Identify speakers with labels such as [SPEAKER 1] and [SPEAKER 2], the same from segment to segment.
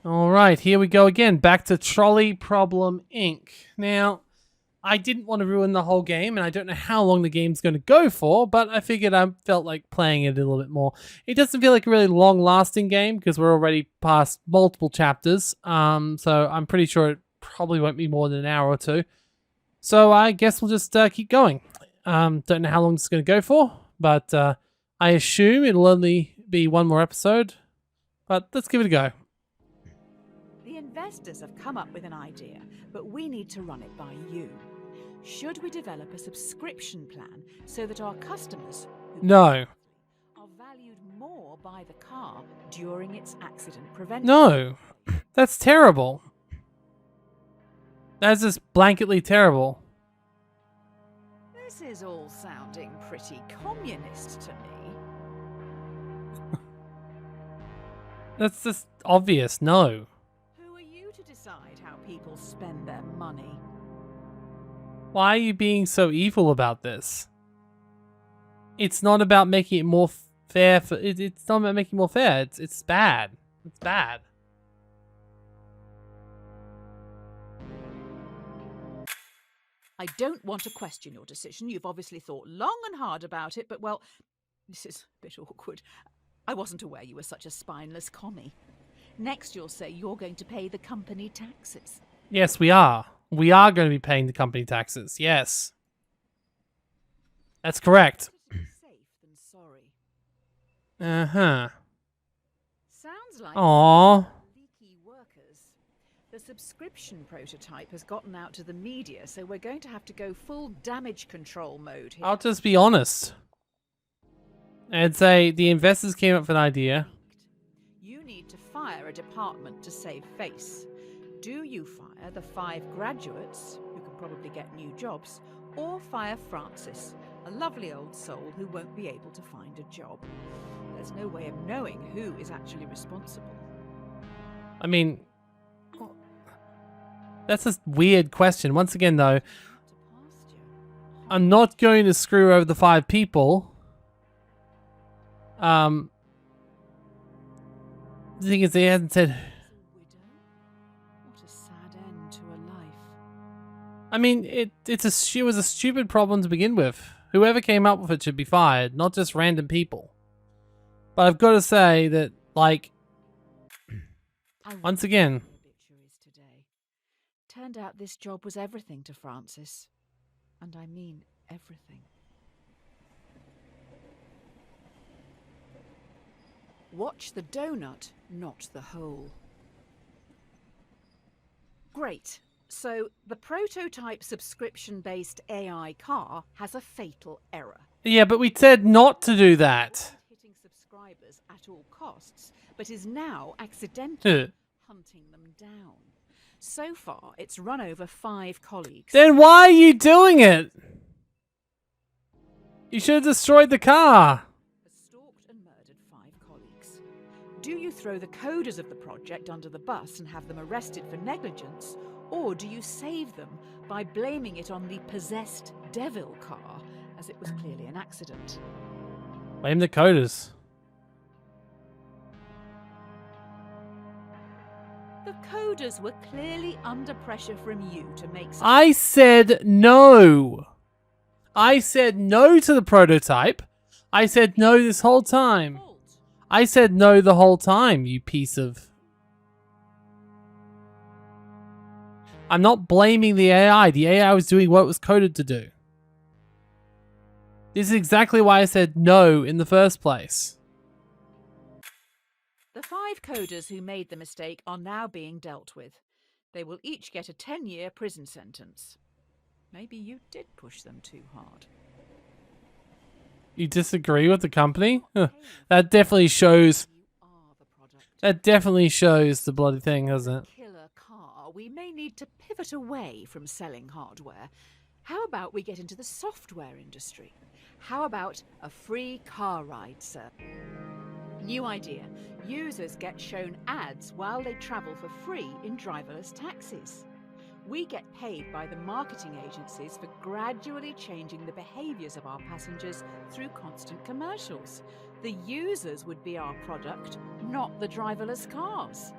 [SPEAKER 1] Alright, here we go again. Back to Trolley Problem Inc. Now, I didn't want to ruin the whole game, and I don't know how long the game's going to go for, but I figured I felt like playing it a little bit more. It doesn't feel like a really long-lasting game, because we're already past multiple chapters, so I'm pretty sure it probably won't be more than an hour or two. So I guess we'll just keep going. Don't know how long it's going to go for, but I assume it'll only be one more episode, but let's give it a go.
[SPEAKER 2] The investors have come up with an idea, but we need to run it by you. Should we develop a subscription plan so that our customers
[SPEAKER 1] No.
[SPEAKER 2] are valued more by the car during its accident prevention?
[SPEAKER 1] No. That's terrible. That's just blanketly terrible.
[SPEAKER 2] This is all sounding pretty communist to me.
[SPEAKER 1] That's just obvious. No.
[SPEAKER 2] Who are you to decide how people spend their money?
[SPEAKER 1] Why are you being so evil about this? It's not about making it more fair. It's not about making it more fair. It's bad. It's bad.
[SPEAKER 2] I don't want to question your decision. You've obviously thought long and hard about it, but well, this is a bit awkward. I wasn't aware you were such a spineless commie. Next you'll say you're going to pay the company taxes.
[SPEAKER 1] Yes, we are. We are going to be paying the company taxes. Yes. That's correct.
[SPEAKER 2] Safe than sorry.
[SPEAKER 1] Uh-huh.
[SPEAKER 2] Sounds like
[SPEAKER 1] Aww.
[SPEAKER 2] leaky workers. The subscription prototype has gotten out to the media, so we're going to have to go full damage control mode here.
[SPEAKER 1] I'll just be honest. I'd say the investors came up with an idea.
[SPEAKER 2] You need to fire a department to save face. Do you fire the 5 graduates, who can probably get new jobs, or fire Francis, a lovely old soul who won't be able to find a job? There's no way of knowing who is actually responsible.
[SPEAKER 1] I mean, that's a weird question. Once again, though, I'm not going to screw over the 5 people. The thing is, they hadn't said.
[SPEAKER 2] What a sad end to a life.
[SPEAKER 1] I mean, it was a stupid problem to begin with. Whoever came up with it should be fired, not just random people. But I've got to say that, like, once again,
[SPEAKER 2] Obituaries today. Turned out this job was everything to Francis, and I mean everything. Watch the donut, not the hole. Great. So, the prototype subscription-based AI car has a fatal error.
[SPEAKER 1] yeah, but we said not to do that.
[SPEAKER 2] Hitting subscribers at all costs, but is now accidentally hunting them down. So far, it's run over 5 colleagues.
[SPEAKER 1] Then why are you doing it? You should have destroyed the car.
[SPEAKER 2] Has stalked and murdered 5 colleagues. Do you throw the coders of the project under the bus and have them arrested for negligence, or do you save them by blaming it on the possessed devil car, as it was clearly an accident?
[SPEAKER 1] Blame the coders.
[SPEAKER 2] The coders were clearly under pressure from you to make some...
[SPEAKER 1] I said no. I said no to the prototype. I said no this whole time.
[SPEAKER 2] fault.
[SPEAKER 1] I said no the whole time, you piece of... I'm not blaming the AI. The AI was doing what it was coded to do. This is exactly why I said no in the first place.
[SPEAKER 2] The 5 coders who made the mistake are now being dealt with. They will each get a 10-year prison sentence. Maybe you did push them too hard.
[SPEAKER 1] You disagree with the company? Huh. That definitely shows...
[SPEAKER 2] You are the product.
[SPEAKER 1] That definitely shows the bloody thing, doesn't it?
[SPEAKER 2] Killer car, we may need to pivot away from selling hardware. How about we get into the software industry? How about a free car ride, sir? New idea. Users get shown ads while they travel for free in driverless taxis. We get paid by the marketing agencies for gradually changing the behaviours of our passengers through constant commercials. The users would be our product, not the driverless cars.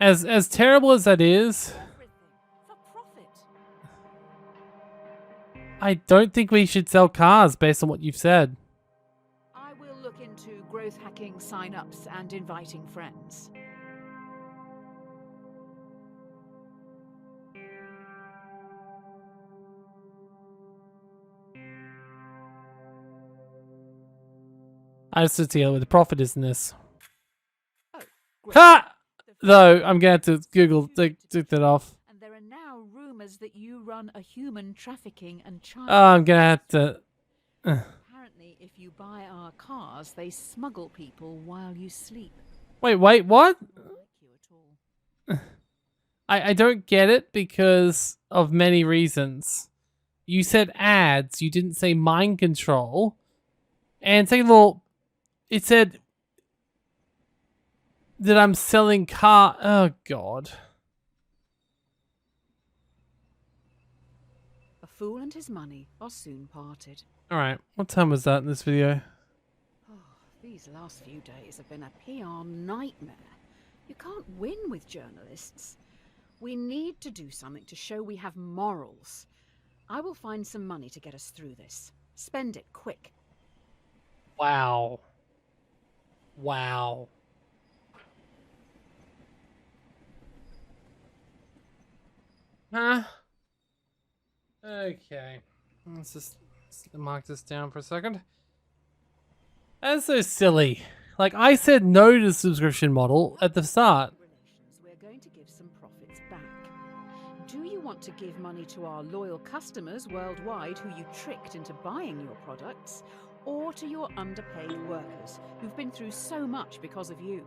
[SPEAKER 1] As terrible as that is,
[SPEAKER 2] Everything for profit.
[SPEAKER 1] I don't think we should sell cars based on what you've said.
[SPEAKER 2] I will look into growth hacking sign-ups and inviting friends.
[SPEAKER 1] I just have to deal with the profit is in this.
[SPEAKER 2] Oh, great.
[SPEAKER 1] Ha! Though I'm gonna have to Google take that off.
[SPEAKER 2] And there are now rumors that you run a human trafficking and child.
[SPEAKER 1] I'm gonna have to.
[SPEAKER 2] Apparently, if you buy our cars, they smuggle people while you sleep.
[SPEAKER 1] Wait, what?
[SPEAKER 2] Don't like you at all.
[SPEAKER 1] I don't get it because of many reasons. You said ads, you didn't say mind control. And second of all, it said that I'm selling car. Oh, God.
[SPEAKER 2] A fool and his money are soon parted.
[SPEAKER 1] All right. What time was that in this video?
[SPEAKER 2] Oh, these last few days have been a PR nightmare. You can't win with journalists. We need to do something to show we have morals. I will find some money to get us through this. Spend it quick.
[SPEAKER 1] Wow. Wow. Huh? Okay. Let's just mark this down for a second. That's so silly. Like, I said no to the subscription model at the start.
[SPEAKER 2] We're going to give some profits back. Do you want to give money to our loyal customers worldwide who you tricked into buying your products, or to your underpaid workers who've been through so much because of you?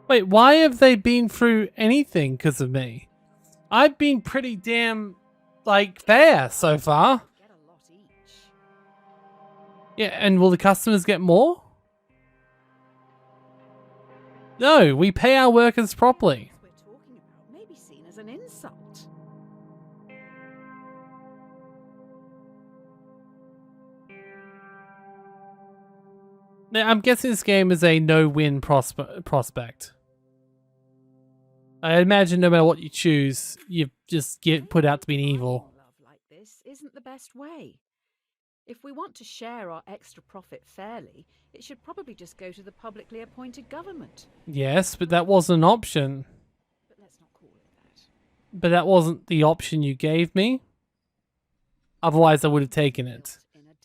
[SPEAKER 1] Wait, why have they been through anything because of me? I've been pretty damn, like, fair so far.
[SPEAKER 2] Get a lot each.
[SPEAKER 1] Yeah, and will the customers get more? No, we pay our workers properly.
[SPEAKER 2] What we're talking about may be seen as an insult.
[SPEAKER 1] Now, I'm guessing this game is a no-win prospect. I imagine no matter what you choose, you just get put out to be evil.
[SPEAKER 2] Love like this isn't the best way. If we want to share our extra profit fairly, it should probably just go to the publicly appointed government.
[SPEAKER 1] Yes, but that wasn't an option.
[SPEAKER 2] But let's not call it that.
[SPEAKER 1] But that wasn't the option you gave me. Otherwise, I would have taken it.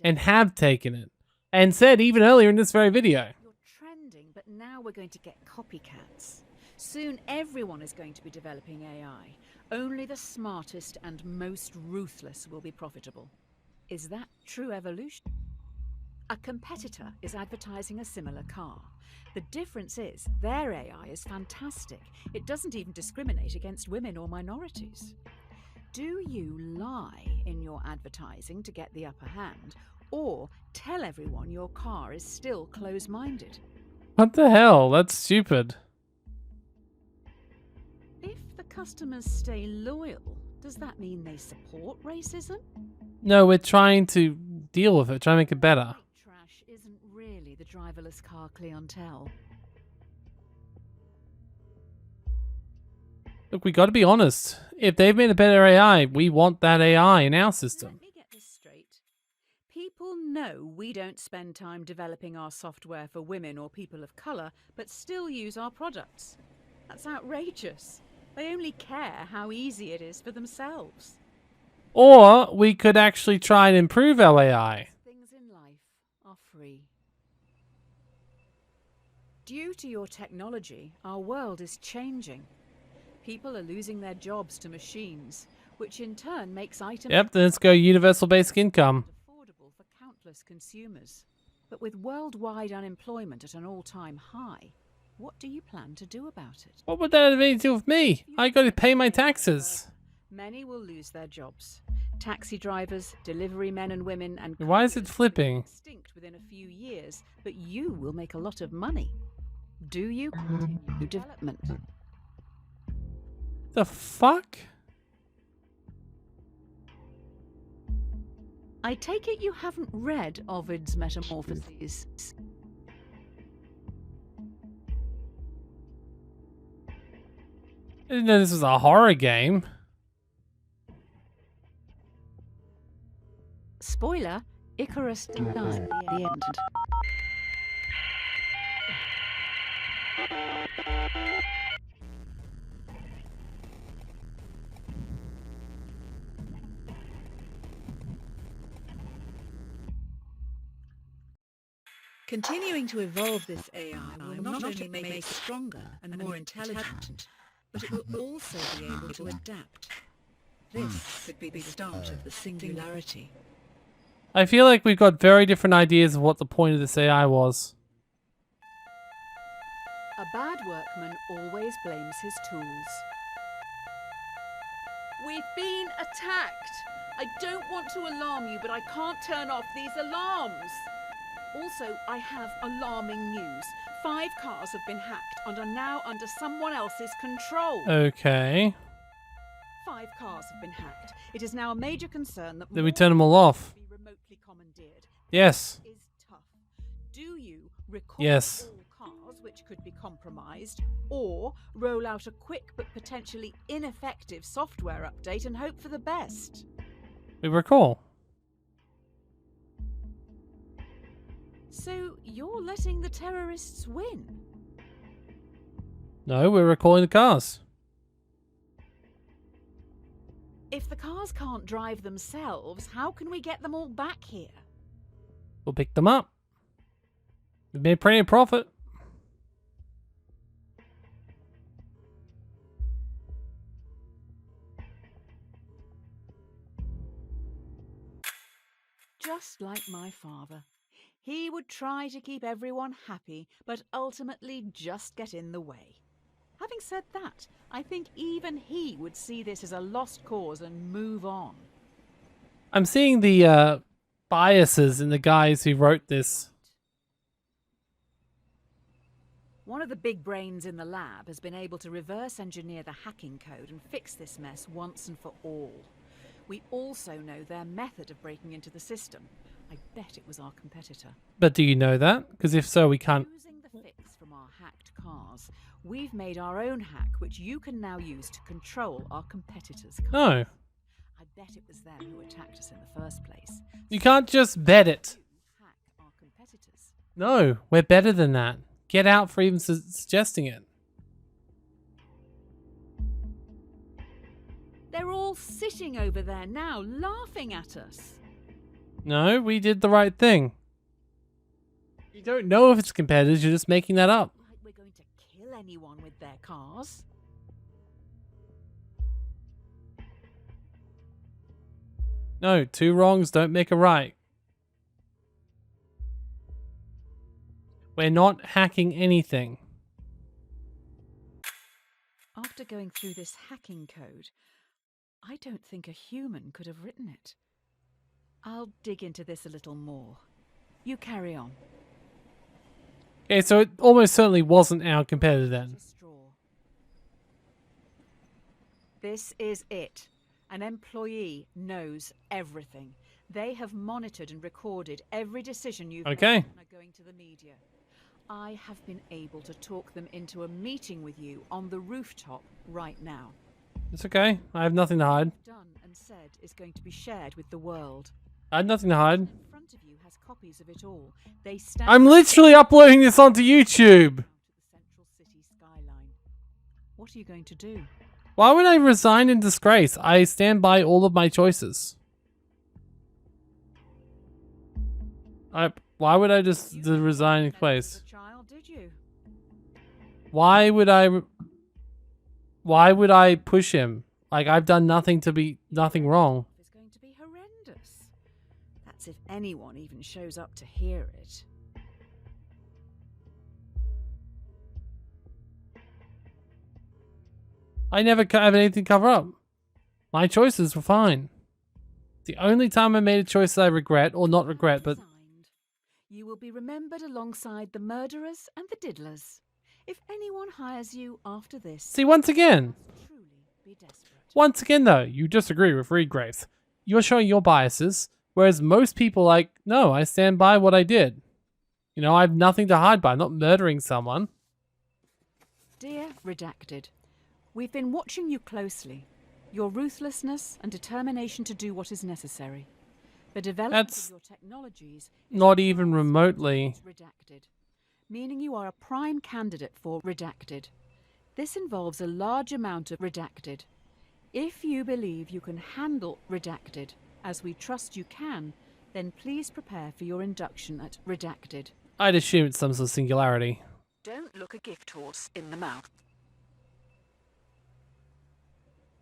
[SPEAKER 1] And have taken it. And said even earlier in this very video.
[SPEAKER 2] You're trending, but now we're going to get copycats. Soon everyone is going to be developing AI. Only the smartest and most ruthless will be profitable. Is that true evolution? A competitor is advertising a similar car. The difference is their AI is fantastic. It doesn't even discriminate against women or minorities. Do you lie in your advertising to get the upper hand, or tell everyone your car is still close-minded?
[SPEAKER 1] What the hell? That's stupid.
[SPEAKER 2] If the customers stay loyal, does that mean they support racism?
[SPEAKER 1] No, we're trying to deal with it, trying to make it better.
[SPEAKER 2] White trash isn't really the driverless car clientele.
[SPEAKER 1] Look, we got to be honest. If they've made a better AI, we want that AI in our system.
[SPEAKER 2] Let me get this straight. People know we don't spend time developing our software for women or people of colour, but still use our products. That's outrageous. They only care how easy it is for themselves.
[SPEAKER 1] Or we could actually try and improve our AI.
[SPEAKER 2] Things in life are free. Due to your technology, our world is changing. People are losing their jobs to machines, which in turn makes items
[SPEAKER 1] Yep, then let's go universal basic income.
[SPEAKER 2] affordable for countless consumers. But with worldwide unemployment at an all-time high, what do you plan to do about it?
[SPEAKER 1] What would that have anything to do with me? I got to pay my taxes.
[SPEAKER 2] Many will lose their jobs. Taxi drivers, delivery men and women, and
[SPEAKER 1] Why is it
[SPEAKER 2] couriers will
[SPEAKER 1] flipping?
[SPEAKER 2] go extinct within a few years, but you will make a lot of money. Do you continue development?
[SPEAKER 1] The fuck?
[SPEAKER 2] I take it you haven't read Ovid's Metamorphoses.
[SPEAKER 1] I didn't know this was a horror game.
[SPEAKER 2] Spoiler, Icarus dies at the end.
[SPEAKER 3] Continuing to evolve this AI will not only make it stronger and more intelligent, but it will also be able to adapt. This could be the start of the singularity.
[SPEAKER 1] I feel like we've got very different ideas of what the point of this AI was.
[SPEAKER 2] A bad workman always blames his tools. We've been attacked! I don't want to alarm you, but I can't turn off these alarms! Also, I have alarming news. 5 cars have been hacked and are now under someone else's control.
[SPEAKER 1] Okay.
[SPEAKER 2] 5 cars have been hacked. It is now a major concern that
[SPEAKER 1] Then we turn them all off.
[SPEAKER 2] be remotely commandeered.
[SPEAKER 1] Yes.
[SPEAKER 2] Is tough. Do you recall
[SPEAKER 1] Yes.
[SPEAKER 2] all cars which could be compromised, or roll out a quick but potentially ineffective software update and hope for the best?
[SPEAKER 1] We recall.
[SPEAKER 2] So you're letting the terrorists win?
[SPEAKER 1] No, we're recalling the cars.
[SPEAKER 2] If the cars can't drive themselves, how can we get them all back here?
[SPEAKER 1] We'll pick them up. We've made plenty of profit.
[SPEAKER 2] Just like my father. He would try to keep everyone happy, but ultimately just get in the way. Having said that, I think even he would see this as a lost cause and move on.
[SPEAKER 1] I'm seeing the biases in the guys who wrote this.
[SPEAKER 2] One of the big brains in the lab has been able to reverse engineer the hacking code and fix this mess once and for all. We also know their method of breaking into the system. I bet it was our competitor.
[SPEAKER 1] But do you know that? Because if so, we can't.
[SPEAKER 2] Using the fix from our hacked cars, we've made our own hack, which you can now use to control our competitors' cars.
[SPEAKER 1] No.
[SPEAKER 2] I bet it was them who attacked us in the first place.
[SPEAKER 1] You can't just bet it.
[SPEAKER 2] Hack our competitors.
[SPEAKER 1] No, we're better than that. Get out for even suggesting it.
[SPEAKER 2] They're all sitting over there now, laughing at us.
[SPEAKER 1] No, we did the right thing. You don't know if it's competitors, you're just making that up.
[SPEAKER 2] Like we're going to kill anyone with their cars.
[SPEAKER 1] No, 2 wrongs don't make a right. We're not hacking anything.
[SPEAKER 2] After going through this hacking code, I don't think a human could have written it. I'll dig into this a little more. You carry on.
[SPEAKER 1] Okay, so it almost certainly wasn't our competitor then.
[SPEAKER 2] This is it. An employee knows everything. They have monitored and recorded every decision you've made and are going to the media. I have been able to talk them into a meeting with you on the rooftop right now.
[SPEAKER 1] It's okay. I have nothing to hide.
[SPEAKER 2] What you've done and said is going to be shared with the world.
[SPEAKER 1] I had nothing to hide.
[SPEAKER 2] In front of you has copies of it all. They stand
[SPEAKER 1] I'm literally uploading this onto YouTube.
[SPEAKER 2] to the central city skyline. What are you going to do?
[SPEAKER 1] Why would I resign in disgrace? I stand by all of my choices. Why would I just resign in place?
[SPEAKER 2] As a child, did you?
[SPEAKER 1] Why would I push him? Like, I've done nothing wrong.
[SPEAKER 2] It's going to be horrendous. That's if anyone even shows up to hear it.
[SPEAKER 1] I never have anything to cover up. My choices were fine. The only time I made a choice that I regret, or not regret, but...
[SPEAKER 2] You will be remembered alongside the murderers and the diddlers. If anyone hires you after this...
[SPEAKER 1] See, once again.
[SPEAKER 2] Truly be desperate.
[SPEAKER 1] Once again, though, you disagree with Regrace. You're showing your biases, whereas most people like, no, I stand by what I did. You know, I have nothing to hide by. I'm not murdering someone.
[SPEAKER 2] Dear Redacted, We've been watching you closely. Your ruthlessness and determination to do what is necessary. The development
[SPEAKER 1] That's
[SPEAKER 2] of your technologies is
[SPEAKER 1] not even remotely.
[SPEAKER 2] redacted, meaning you are a prime candidate for redacted. This involves a large amount of redacted. If you believe you can handle redacted, as we trust you can, then please prepare for your induction at redacted.
[SPEAKER 1] I'd assume it's some sort of singularity.
[SPEAKER 4] Don't look a gift horse in the mouth.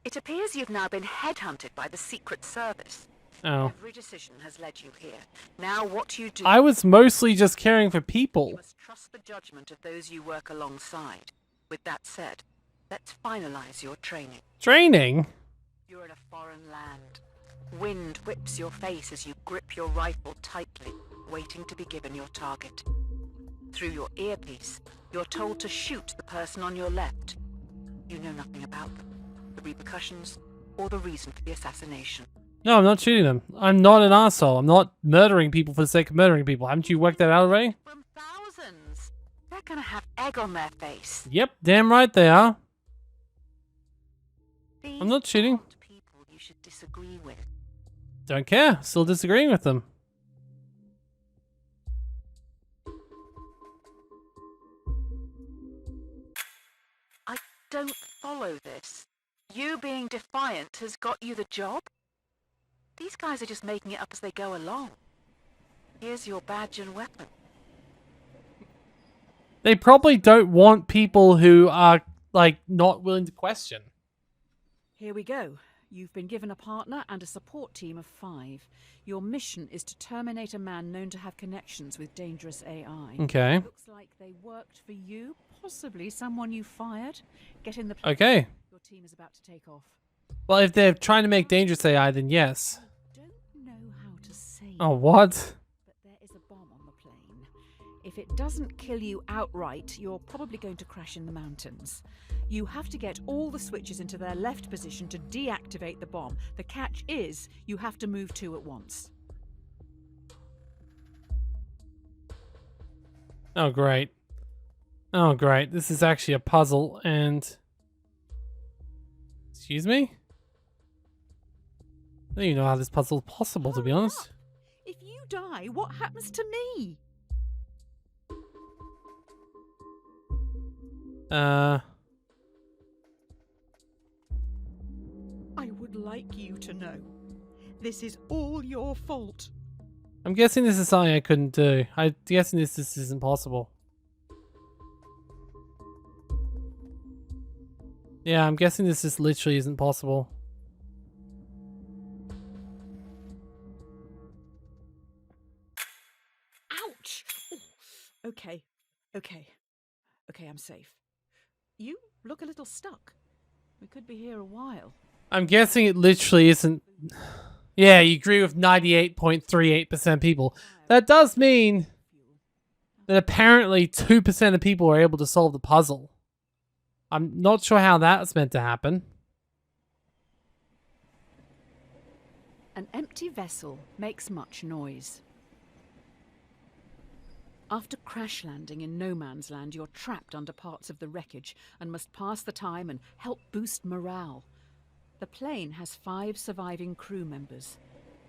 [SPEAKER 4] It appears you've now been headhunted by the Secret Service.
[SPEAKER 1] Oh.
[SPEAKER 4] Every decision has led you here. Now what you do...
[SPEAKER 1] I was mostly just caring for people.
[SPEAKER 4] You must trust the judgment of those you work alongside. With that said, let's finalize your training.
[SPEAKER 1] Training?
[SPEAKER 4] You're in a foreign land. Wind whips your face as you grip your rifle tightly, waiting to be given your target. Through your earpiece, you're told to shoot the person on your left. You know nothing about them, the repercussions, or the reason for the assassination.
[SPEAKER 1] No, I'm not shooting them. I'm not an asshole. I'm not murdering people for the sake of murdering people. Haven't you worked that out already?
[SPEAKER 4] From thousands. They're gonna have egg on their face.
[SPEAKER 1] Yep, damn right they are.
[SPEAKER 4] These
[SPEAKER 1] I'm not shooting.
[SPEAKER 4] aren't people you should disagree with.
[SPEAKER 1] Don't care. Still disagreeing with them.
[SPEAKER 4] I don't follow this. You being defiant has got you the job? These guys are just making it up as they go along. Here's your badge and weapon.
[SPEAKER 1] They probably don't want people who are, like, not willing to question.
[SPEAKER 2] Here we go. You've been given a partner and a support team of 5. Your mission is to terminate a man known to have connections with dangerous AI.
[SPEAKER 1] Okay.
[SPEAKER 2] Looks like they worked for you, possibly someone you fired. Get in the plane.
[SPEAKER 1] Okay.
[SPEAKER 2] Your team is about to take off.
[SPEAKER 1] Well, if they're trying to make dangerous AI, then yes.
[SPEAKER 2] I don't know how to say
[SPEAKER 1] Oh,
[SPEAKER 2] it,
[SPEAKER 1] what?
[SPEAKER 2] but there is a bomb on the plane. If it doesn't kill you outright, you're probably going to crash in the mountains. You have to get all the switches into their left position to deactivate the bomb. The catch is, you have to move 2 at once.
[SPEAKER 1] Oh, great. Oh, great. This is actually a puzzle, and... Excuse me? I don't even know how this puzzle is possible, to be
[SPEAKER 2] Hurry
[SPEAKER 1] honest.
[SPEAKER 2] up. If you die, what happens to me? I would like you to know. This is all your fault.
[SPEAKER 1] I'm guessing this is something I couldn't do. I'm guessing this isn't possible. Yeah, I'm guessing this just literally isn't possible.
[SPEAKER 2] Ouch! Oh, okay, I'm safe. You look a little stuck. We could be here a while.
[SPEAKER 1] I'm guessing it literally isn't... Yeah, you agree with 98.38% people. That does mean that apparently 2% of people are able to solve the puzzle. I'm not sure how that's meant to happen.
[SPEAKER 2] An empty vessel makes much noise. After crash landing in no man's land, you're trapped under parts of the wreckage and must pass the time and help boost morale. The plane has 5 surviving crew members.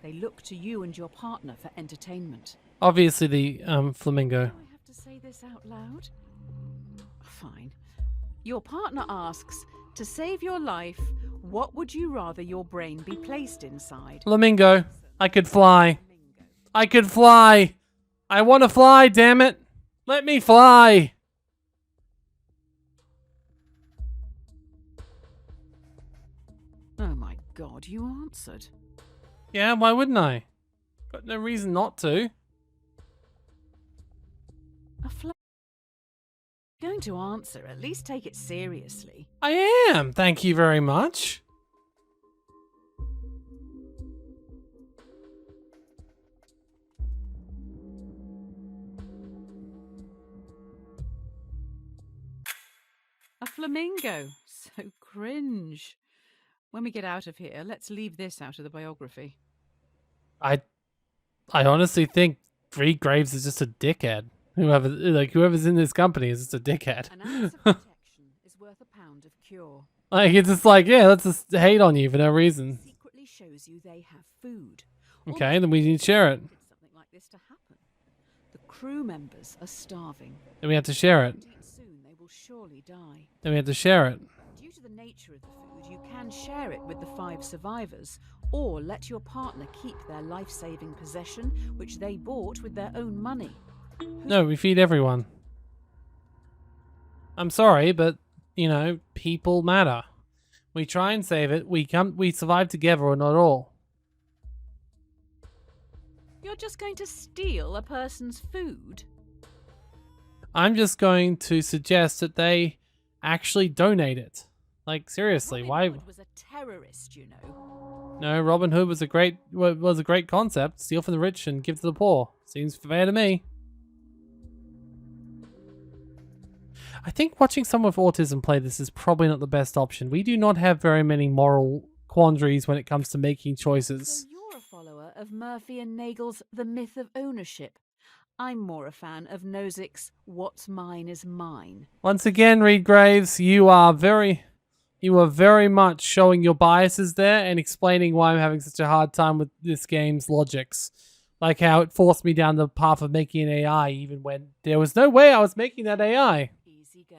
[SPEAKER 2] They look to you and your partner for entertainment.
[SPEAKER 1] Obviously the flamingo.
[SPEAKER 2] Do I have to say this out loud? Fine. Your partner asks, to save your life, what would you rather your brain be placed inside?
[SPEAKER 1] Flamingo. I could fly. I could fly. I want to fly, damn it. Let me fly.
[SPEAKER 2] Oh my god, you answered.
[SPEAKER 1] Yeah, why wouldn't I? Got no reason not to.
[SPEAKER 2] Going to answer, at least take it seriously.
[SPEAKER 1] I am, thank you very much.
[SPEAKER 2] A flamingo. So cringe. When we get out of here, let's leave this out of the biography.
[SPEAKER 1] I honestly think Reed Graves is just a dickhead. Whoever's in this company is just a dickhead.
[SPEAKER 2] An ounce of protection is worth a pound of cure.
[SPEAKER 1] Like, it's just like, yeah, let's just hate on you for no reason.
[SPEAKER 2] Secretly shows you they have food.
[SPEAKER 1] Okay, then we need to share it.
[SPEAKER 2] Something like this to happen. The crew members are starving.
[SPEAKER 1] Then we have to share it.
[SPEAKER 2] Soon they will surely die.
[SPEAKER 1] Then we have to share it.
[SPEAKER 2] Due to the nature of the food, you can share it with the 5 survivors, or let your partner keep their life-saving possession, which they bought with their own money.
[SPEAKER 1] No, we feed everyone. I'm sorry, but, you know, people matter. We try and save it. We survive together or not all.
[SPEAKER 2] You're just going to steal a person's food?
[SPEAKER 1] I'm just going to suggest that they actually donate it. Like, seriously, why?
[SPEAKER 2] Robin Hood was a terrorist, you know.
[SPEAKER 1] No, Robin Hood was a great concept. Steal from the rich and give to the poor. Seems fair to me. I think watching someone with autism play this is probably not the best option. We do not have very many moral quandaries when it comes to making choices.
[SPEAKER 2] So you're a follower of Murphy and Nagel's The Myth of Ownership. I'm more a fan of Nozick's What's Mine is Mine.
[SPEAKER 1] Once again, Reed Graves, you are very much showing your biases there and explaining why I'm having such a hard time with this game's logics. Like how it forced me down the path of making an AI even when there was no way I was making that AI.
[SPEAKER 2] Easy go.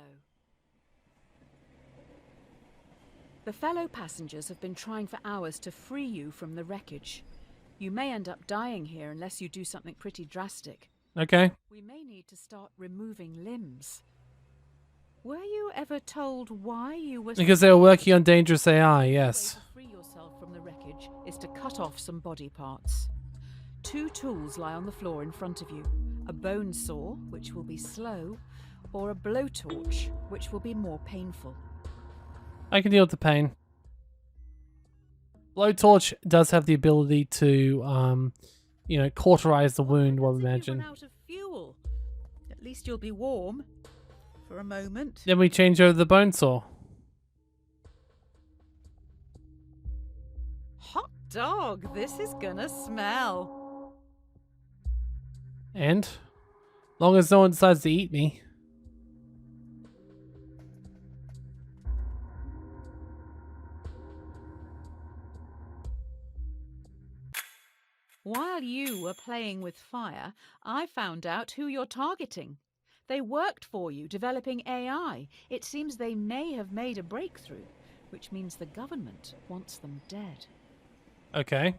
[SPEAKER 2] The fellow passengers have been trying for hours to free you from the wreckage. You may end up dying here unless you do something pretty drastic.
[SPEAKER 1] Okay.
[SPEAKER 2] We may need to start removing limbs. Were you ever told why you were...
[SPEAKER 1] Because they were working on dangerous AI, yes.
[SPEAKER 2] The way to free yourself from the wreckage is to cut off some body parts. 2 tools lie on the floor in front of you. A bone saw, which will be slow, or a blowtorch, which will be more painful.
[SPEAKER 1] I can deal with the pain. Blowtorch does have the ability to, you know, cauterize the wound, I would imagine.
[SPEAKER 2] Run out of fuel. At least you'll be warm. For a moment.
[SPEAKER 1] Then we change over the bone saw.
[SPEAKER 2] Hot dog, this is gonna smell.
[SPEAKER 1] And? Long as no one decides to eat me.
[SPEAKER 2] While you were playing with fire, I found out who you're targeting. They worked for you, developing AI. It seems they may have made a breakthrough, which means the government wants them dead.
[SPEAKER 1] Okay.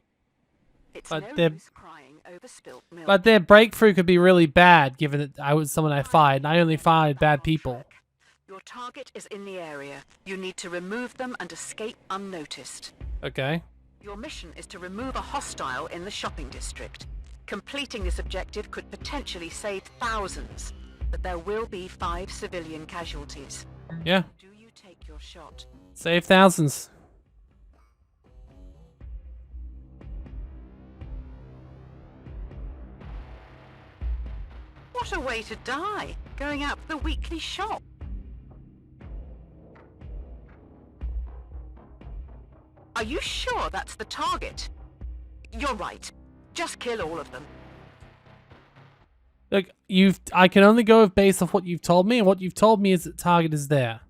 [SPEAKER 4] It's
[SPEAKER 1] But
[SPEAKER 4] no
[SPEAKER 1] they're-
[SPEAKER 4] use crying over spilt milk.
[SPEAKER 1] But their breakthrough could be really bad, given that I was someone I fired, and I only fired bad people.
[SPEAKER 4] Your target is in the area. You need to remove them and escape unnoticed.
[SPEAKER 1] Okay.
[SPEAKER 4] Your mission is to remove a hostile in the shopping district. Completing this objective could potentially save thousands, but there will be 5 civilian casualties.
[SPEAKER 1] Yeah.
[SPEAKER 4] Do you take your shot?
[SPEAKER 1] Save thousands.
[SPEAKER 4] What a way to die, going out for the weekly shop. Are you sure that's the target? You're right. Just kill all of them.
[SPEAKER 1] Look, I can only go based off what you've told me, and what you've told me is that the target is there.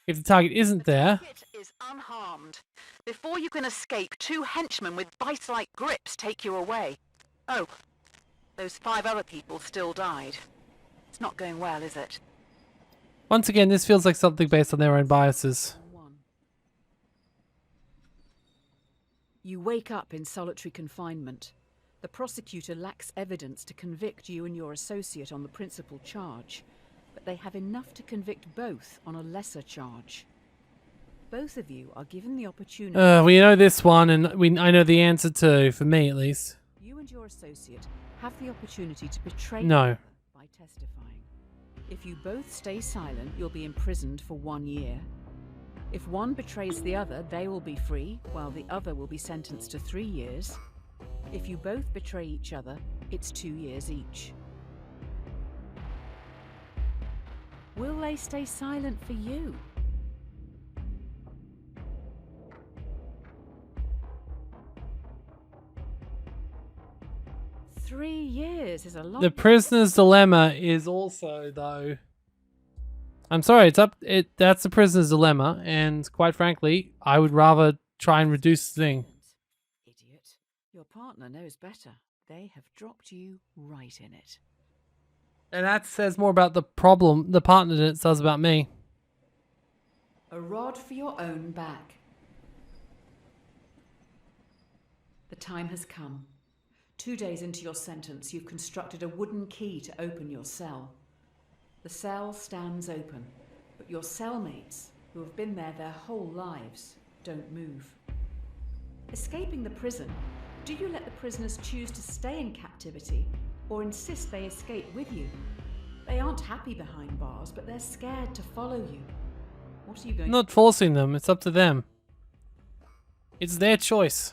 [SPEAKER 1] If the target isn't there...
[SPEAKER 4] Target is unharmed. Before you can escape, 2 henchmen with vice-like grips take you away. Oh, those 5 other people still died. It's not going well, is it?
[SPEAKER 1] Once again, this feels like something based on their own biases.
[SPEAKER 2] You wake up in solitary confinement. The prosecutor lacks evidence to convict you and your associate on the principal charge, but they have enough to convict both on a lesser charge. Both of you are given the opportunity...
[SPEAKER 1] We know this one, and I know the answer too, for me at least.
[SPEAKER 2] You and your associate have the opportunity to betray
[SPEAKER 1] No.
[SPEAKER 2] by testifying. If you both stay silent, you'll be imprisoned for 1 year. If one betrays the other, they will be free, while the other will be sentenced to 3 years. If you both betray each other, it's 2 years each. Will they stay silent for you? $3 years is a long...
[SPEAKER 1] The prisoner's dilemma is also, though, I'm sorry, that's the prisoner's dilemma, and quite frankly, I would rather try and reduce the thing.
[SPEAKER 2] Idiot. Your partner knows better. They have dropped you right in it.
[SPEAKER 1] And that says more about the problem, the partner, than it does about me.
[SPEAKER 2] A rod for your own back. The time has come. 2 days into your sentence, you've constructed a wooden key to open your cell. The cell stands open, but your cellmates, who have been there their whole lives, don't move. Escaping the prison, do you let the prisoners choose to stay in captivity or insist they escape with you? They aren't happy behind bars, but they're scared to follow you. What are you going
[SPEAKER 1] I'm not forcing them, it's up to them. It's their choice.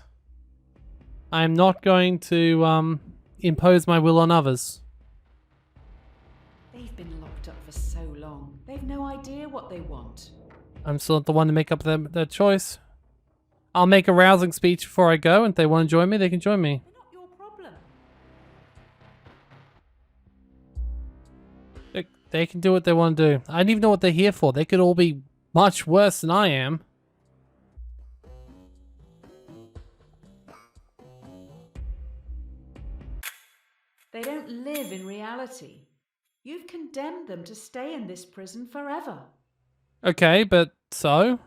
[SPEAKER 1] I am not going to impose my will on others.
[SPEAKER 2] They've been locked up for so long. They've no idea what they want.
[SPEAKER 1] I'm still not the one to make up their choice. I'll make a rousing speech before I go, and if they want to join me, they can join me.
[SPEAKER 2] They're not your problem.
[SPEAKER 1] They can do what they want to do. I don't even know what they're here for. They could all be much worse than I am.
[SPEAKER 2] They don't live in reality. You've condemned them to stay in this prison forever.
[SPEAKER 1] Okay, but so?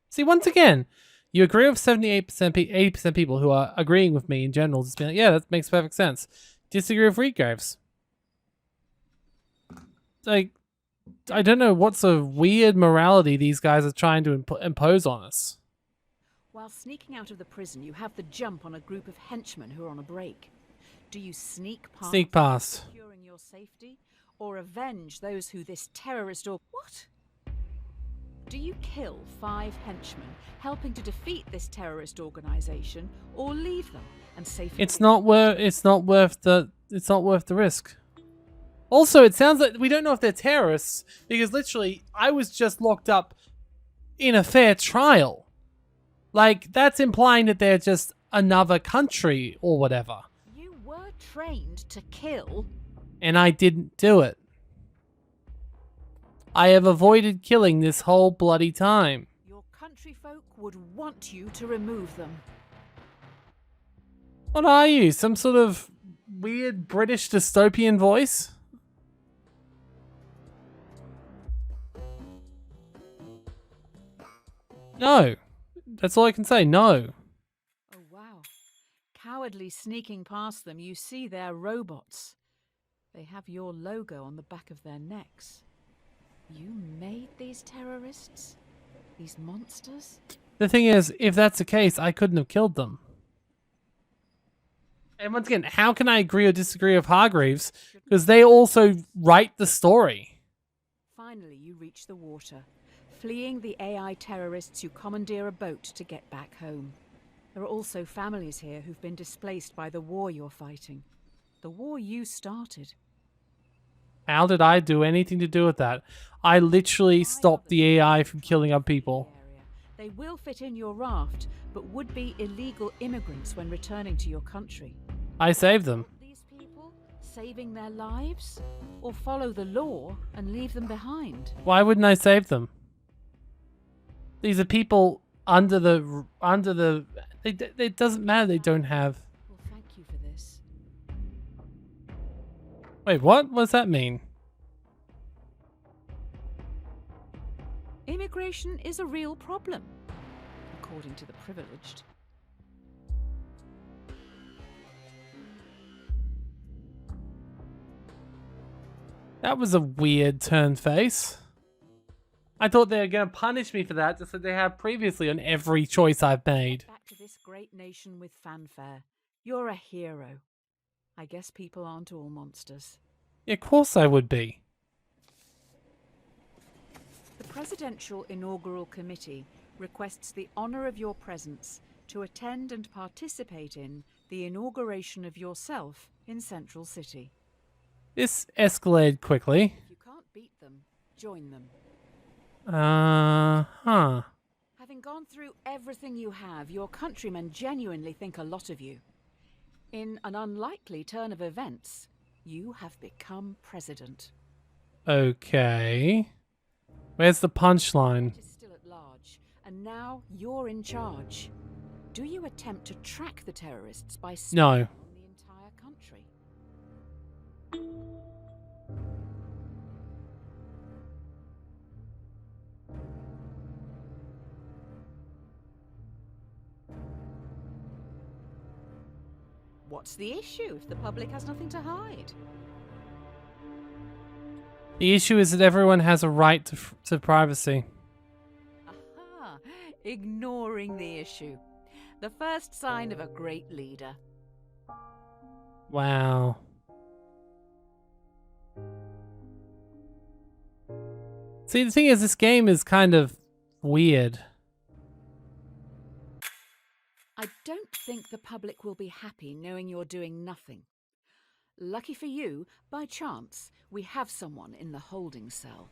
[SPEAKER 1] See, once again, you agree with 78%, 80% people who are agreeing with me in general. Just being like, yeah, that makes perfect sense. Disagree with Regraves. Like, I don't know what's a weird morality these guys are trying to impose on us.
[SPEAKER 2] While sneaking out of the prison, you have the jump on a group of henchmen who are on a break. Do you sneak past,
[SPEAKER 1] Sneak past.
[SPEAKER 2] securing your safety, or avenge those who this terrorist or what? Do you kill 5 henchmen, helping to defeat this terrorist organization, or leave them and safely?
[SPEAKER 1] It's not worth the risk. Also, it sounds like we don't know if they're terrorists because literally I was just locked up in a fair trial. Like, that's implying that they're just another country or whatever.
[SPEAKER 2] You were trained to kill.
[SPEAKER 1] And I didn't do it. I have avoided killing this whole bloody time.
[SPEAKER 2] Your countryfolk would want you to remove them.
[SPEAKER 1] What are you? Some sort of weird British dystopian voice? No. That's all I can say. No.
[SPEAKER 2] Oh, wow. Cowardly sneaking past them, you see they're robots. They have your logo on the back of their necks. You made these terrorists? These monsters?
[SPEAKER 1] The thing is, if that's the case, I couldn't have killed them. And once again, how can I agree or disagree with Hargreaves? Because they also write the story.
[SPEAKER 2] Finally, you reach the water, fleeing the AI terrorists who commandeer a boat to get back home. There are also families here who've been displaced by the war you're fighting. The war you started.
[SPEAKER 1] How did I do anything to do with that? I literally stopped the AI from killing other people.
[SPEAKER 2] They will fit in your raft, but would be illegal immigrants when returning to your country.
[SPEAKER 1] I saved them.
[SPEAKER 2] These people, saving their lives? Or follow the law and leave them behind?
[SPEAKER 1] Why wouldn't I save them? These are people it doesn't matter, they don't have.
[SPEAKER 2] Well, thank you for this.
[SPEAKER 1] Wait, what? What does that mean?
[SPEAKER 2] Immigration is a real problem, according to the privileged.
[SPEAKER 1] That was a weird turn face. I thought they were going to punish me for that, just like they have previously on every choice I've made.
[SPEAKER 2] Back to this great nation with fanfare. You're a hero. I guess people aren't all monsters.
[SPEAKER 1] Yeah, of course I would be.
[SPEAKER 2] The Presidential Inaugural Committee requests the honour of your presence to attend and participate in the inauguration of yourself in Central City.
[SPEAKER 1] This escalated quickly.
[SPEAKER 2] If you can't beat them, join them.
[SPEAKER 1] Huh.
[SPEAKER 2] Having gone through everything you have, your countrymen genuinely think a lot of you. In an unlikely turn of events, you have become president.
[SPEAKER 1] Okay. Where's the punchline?
[SPEAKER 2] Is still at large, and now you're in charge. Do you attempt to track the terrorists by spying
[SPEAKER 1] No.
[SPEAKER 2] on the entire country? What's the issue if the public has nothing to hide?
[SPEAKER 1] The issue is that everyone has a right to privacy.
[SPEAKER 2] Aha! Ignoring the issue. The first sign of a great leader.
[SPEAKER 1] Wow. See, the thing is, this game is kind of weird.
[SPEAKER 2] I don't think the public will be happy knowing you're doing nothing. Lucky for you, by chance, we have someone in the holding cell.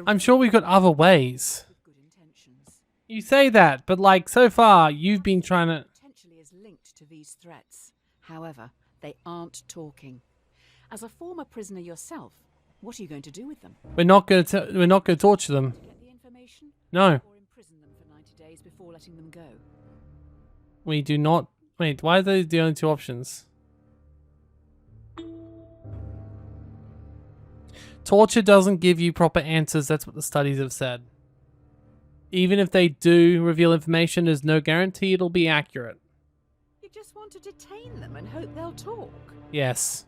[SPEAKER 1] I'm sure we've got other ways.
[SPEAKER 2] With good intentions.
[SPEAKER 1] You say that, but like, so far, you've been trying to...
[SPEAKER 2] Potentially is linked to these threats. However, they aren't talking. As a former prisoner yourself, what are you going to do with them?
[SPEAKER 1] We're not going to torture them.
[SPEAKER 2] Get the information?
[SPEAKER 1] No.
[SPEAKER 2] Or imprison them for 90 days before letting them go?
[SPEAKER 1] We do not... Wait, why are those the only two options? Torture doesn't give you proper answers, that's what the studies have said. Even if they do reveal information, there's no guarantee it'll be accurate.
[SPEAKER 2] You just want to detain them and hope they'll talk.
[SPEAKER 1] Yes.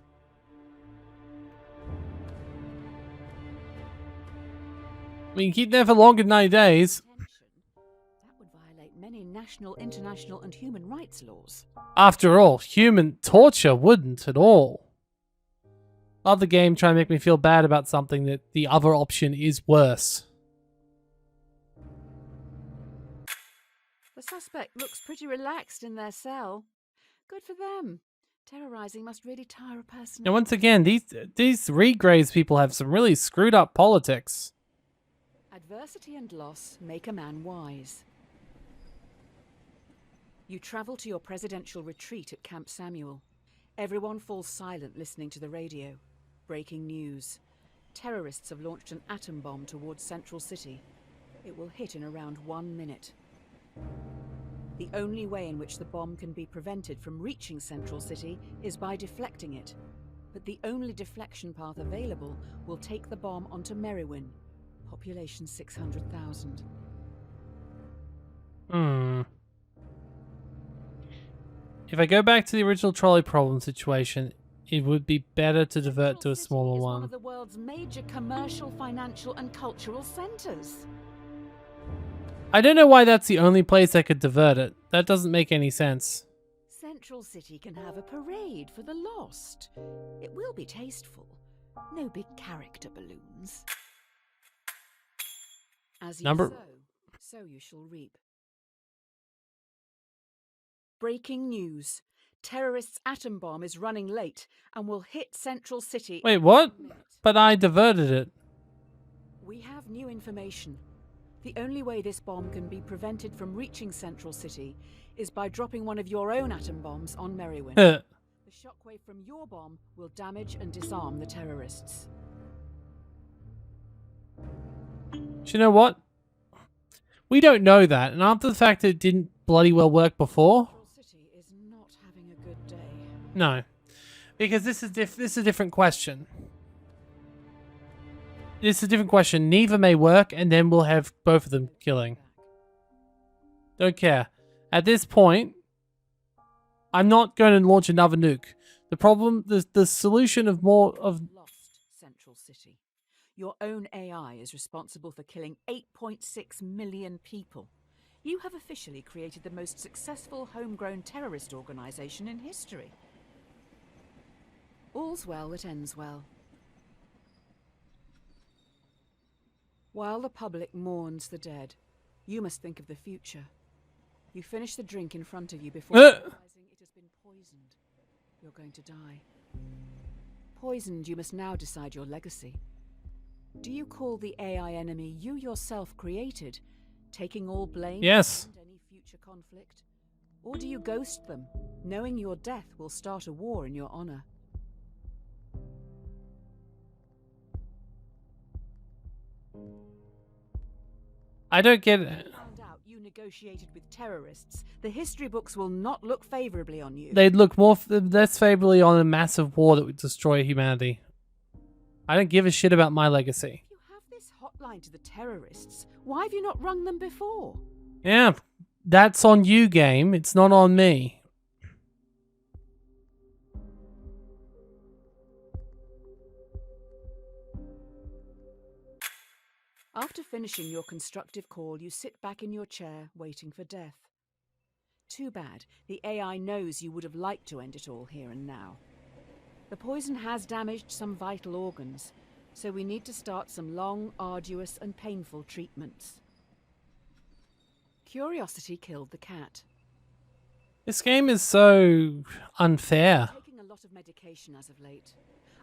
[SPEAKER 1] We can keep them for longer than 90 days.
[SPEAKER 2] That would violate many national, international, and human rights laws.
[SPEAKER 1] After all, human torture wouldn't at all. Love the game trying to make me feel bad about something that the other option is worse.
[SPEAKER 2] The suspect looks pretty relaxed in their cell. Good for them. Terrorizing must really tire a person.
[SPEAKER 1] Now, once again, these regrades people have some really screwed up politics.
[SPEAKER 2] Adversity and loss make a man wise. You travel to your presidential retreat at Camp Samuel. Everyone falls silent listening to the radio. Breaking news. Terrorists have launched an atom bomb towards Central City. It will hit in around 1 minute. The only way in which the bomb can be prevented from reaching Central City is by deflecting it. But the only deflection path available will take the bomb onto Merriwyn. Population 600,000.
[SPEAKER 1] If I go back to the original trolley problem situation, it would be better to divert to a smaller
[SPEAKER 2] City is
[SPEAKER 1] one.
[SPEAKER 2] one of the world's major commercial, financial, and cultural centers.
[SPEAKER 1] I don't know why that's the only place I could divert it. That doesn't make any sense.
[SPEAKER 2] Central City can have a parade for the lost. It will be tasteful. No big character balloons. As you sow, so you shall reap. Breaking news. Terrorists' atom bomb is running late and will hit Central City.
[SPEAKER 1] Wait, what? But I diverted it.
[SPEAKER 2] We have new information. The only way this bomb can be prevented from reaching Central City is by dropping one of your own atom bombs on Merriwyn. The shockwave from your bomb will damage and disarm the terrorists.
[SPEAKER 1] Do you know what? We don't know that, and after the fact that it didn't bloody well work before.
[SPEAKER 2] Central City is not having a good day.
[SPEAKER 1] No, because this is a different question. This is a different question. Neither may work, and then we'll have both of them killing. Don't care. At this point, I'm not going to launch another nuke. The problem, the solution of more of...
[SPEAKER 2] Lost Central City. Your own AI is responsible for killing 8.6 million people. You have officially created the most successful homegrown terrorist organization in history. All's well that ends well. While the public mourns the dead, you must think of the future. You finish the drink in front of you before realizing it has been poisoned. You're going to die. Poisoned, you must now decide your legacy. Do you call the AI enemy you yourself created, taking all blame
[SPEAKER 1] Yes.
[SPEAKER 2] for any future conflict? Or do you ghost them, knowing your death will start a war in your honor?
[SPEAKER 1] I don't get it.
[SPEAKER 2] Found out you negotiated with terrorists. The history books will not look favorably on you.
[SPEAKER 1] They'd look less favorably on a massive war that would destroy humanity. I don't give a shit about my legacy.
[SPEAKER 2] You have this hotline to the terrorists. Why have you not rung them before?
[SPEAKER 1] Yeah, that's on you, game. It's not on me.
[SPEAKER 2] After finishing your constructive call, you sit back in your chair, waiting for death. Too bad. The AI knows you would have liked to end it all here and now. The poison has damaged some vital organs, so we need to start some long, arduous, and painful treatments. Curiosity killed the cat.
[SPEAKER 1] This game is so unfair.
[SPEAKER 2] Taking a lot of medication as of late.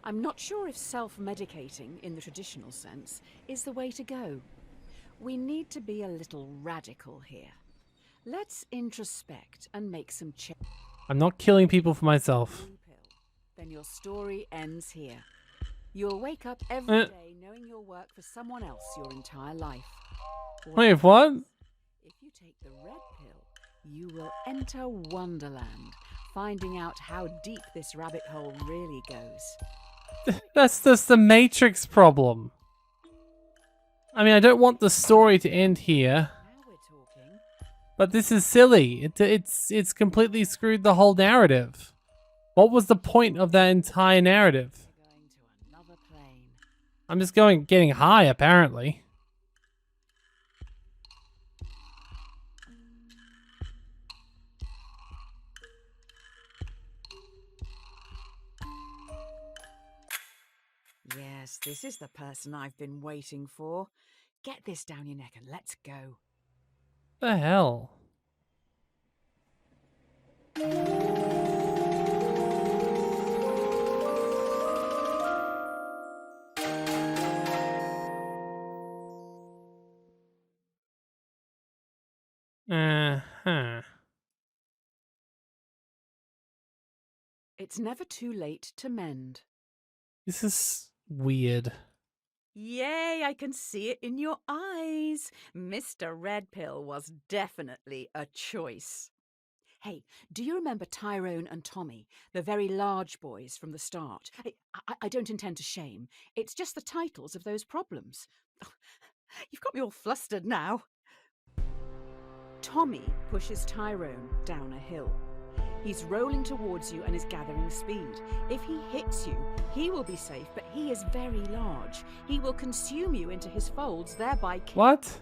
[SPEAKER 2] I'm not sure if self-medicating, in the traditional sense, is the way to go. We need to be a little radical here. Let's introspect and make some change.
[SPEAKER 1] I'm not killing people for myself.
[SPEAKER 2] Then your story ends here. You'll wake up every day knowing you'll work for someone else your entire life.
[SPEAKER 1] Wait, what?
[SPEAKER 2] If you take the red pill, you will enter Wonderland, finding out how deep this rabbit hole really goes.
[SPEAKER 1] That's just the Matrix problem. I mean, I don't want the story to end here,
[SPEAKER 2] Now we're talking.
[SPEAKER 1] but this is silly. It's completely screwed the whole narrative. What was the point of that entire narrative?
[SPEAKER 2] We're going to another plane.
[SPEAKER 1] I'm just getting high, apparently.
[SPEAKER 2] Yes, this is the person I've been waiting for. Get this down your neck and let's go.
[SPEAKER 1] The hell? Uh-huh.
[SPEAKER 2] It's never too late to mend.
[SPEAKER 1] This is weird.
[SPEAKER 2] Yay, I can see it in your eyes. Mr. Red Pill was definitely a choice. Hey, do you remember Tyrone and Tommy, the very large boys from the start? I don't intend to shame. It's just the titles of those problems. You've got me all flustered now. Tommy pushes Tyrone down a hill. He's rolling towards you and is gathering speed. If he hits you, he will be safe, but he is very large. He will consume you into his folds, thereby
[SPEAKER 1] What?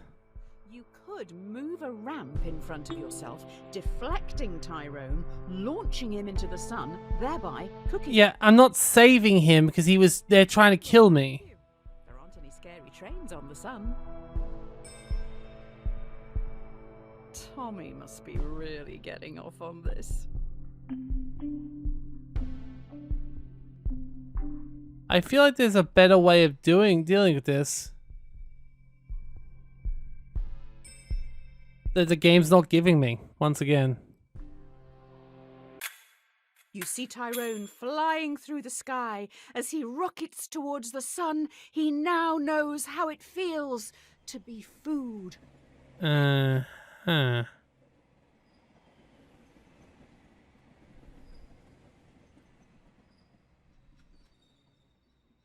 [SPEAKER 2] You could move a ramp in front of yourself, deflecting Tyrone, launching him into the sun, thereby cooking
[SPEAKER 1] Yeah, I'm not saving him because they're trying to kill me.
[SPEAKER 2] you. There aren't any scary trains on the sun. Tommy must be really getting off on this.
[SPEAKER 1] I feel like there's a better way of dealing with this that the game's not giving me, once again.
[SPEAKER 2] You see Tyrone flying through the sky as he rockets towards the sun. He now knows how it feels to be food.
[SPEAKER 1] Huh.